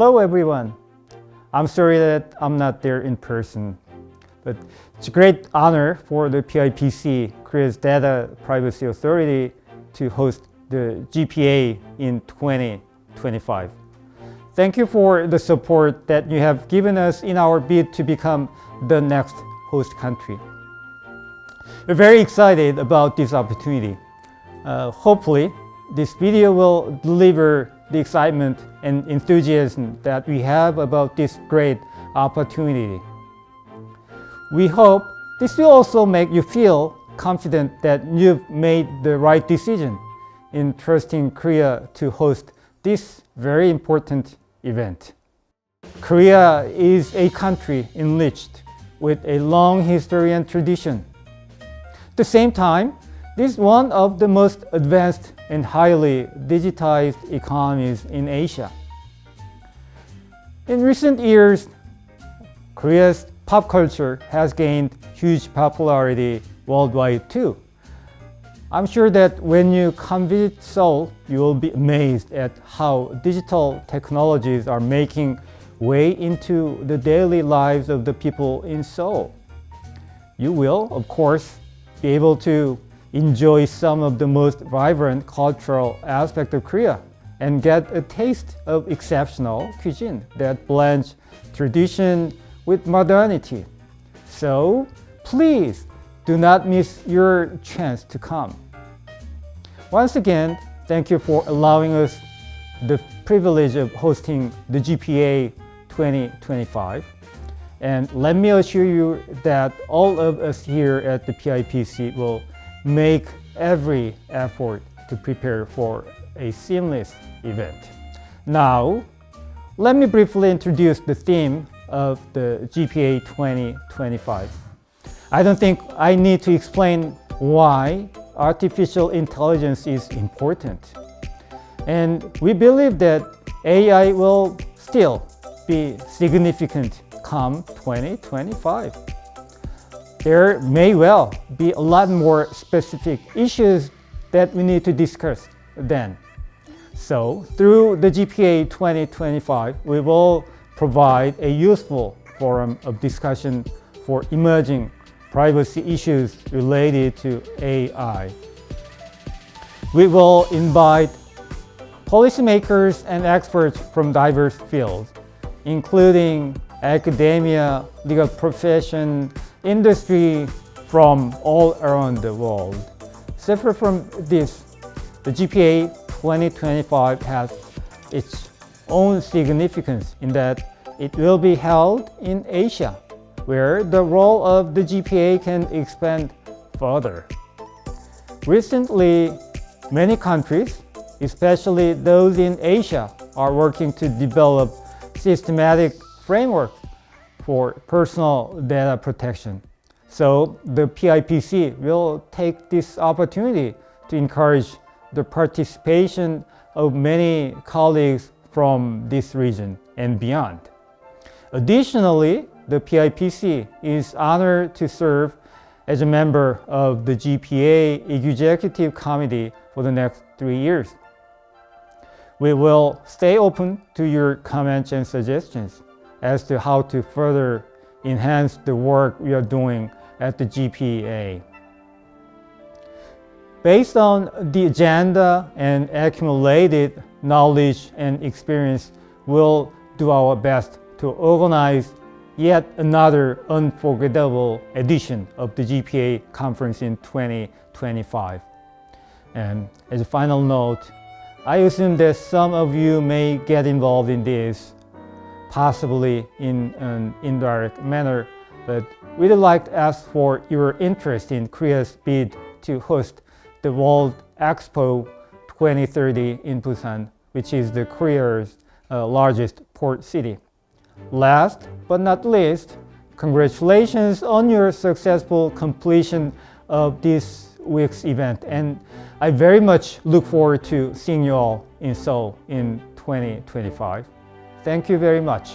Hello everyone. I'm sorry that I'm not there in person, but it's a great honor for the PIPC, Korea's Data Privacy Authority, to host the GPA in 2025. Thank you for the support that you have given us in our bid to become the next host country. We're very excited about this opportunity. Hopefully, this video will deliver the excitement and enthusiasm that we have about this great opportunity. We hope this will also make you feel confident that you've made the right decision in trusting Korea to host this very important event. Korea is a country enriched with a long history and tradition. At the same time, this is one of the most advanced and highly digitized economies in Asia. In recent years, Korea's pop culture has gained huge popularity worldwide too. I'm sure that when you come visit Seoul, you will be amazed at how digital technologies are making way into the daily lives of the people in Seoul. You will, of course, be able to enjoy some of the most vibrant cultural aspects of Korea and get a taste of exceptional cuisine that blends tradition with modernity. So please do not miss your chance to come. Once again, thank you for allowing us the privilege of hosting the GPA 2025. And let me assure you that all of us here at the PIPC will make every effort to prepare for a seamless event. Now, let me briefly introduce the theme of the GPA 2025. I don't think I need to explain why artificial intelligence is important. And we believe that AI will still be significant come 2025. There may well be a lot more specific issues that we need to discuss then. So, through the GPA 2025, we will provide a useful forum of discussion for emerging privacy issues related to AI. We will invite policymakers and experts from diverse fields, including academia, legal profession, industry from all around the world. Separate from this, the GPA 2025 has its own significance in that it will be held in Asia, where the role of the GPA can expand further. Recently, many countries, especially those in Asia, are working to develop systematic framework for personal data protection. So the PIPC will take this opportunity to encourage the participation of many colleagues from this region and beyond. Additionally, the PIPC is honored to serve as a member of the GPA Executive Committee for the next 3 years. We will stay open to your comments and suggestions as to how to further enhance the work we are doing at the GPA. Based on the agenda and accumulated knowledge and experience, we'll do our best to organize yet another unforgettable edition of the GPA conference in 2025. And as a final note, I assume that some of you may get involved in this, possibly in an indirect manner, but we'd like to ask for your interest in Korea's bid to host the World Expo 2030 in Busan, which is the Korea's largest port city. Last but not least, congratulations on your successful completion of this week's event, and I very much look forward to seeing you all in Seoul in 2025. Thank you very much.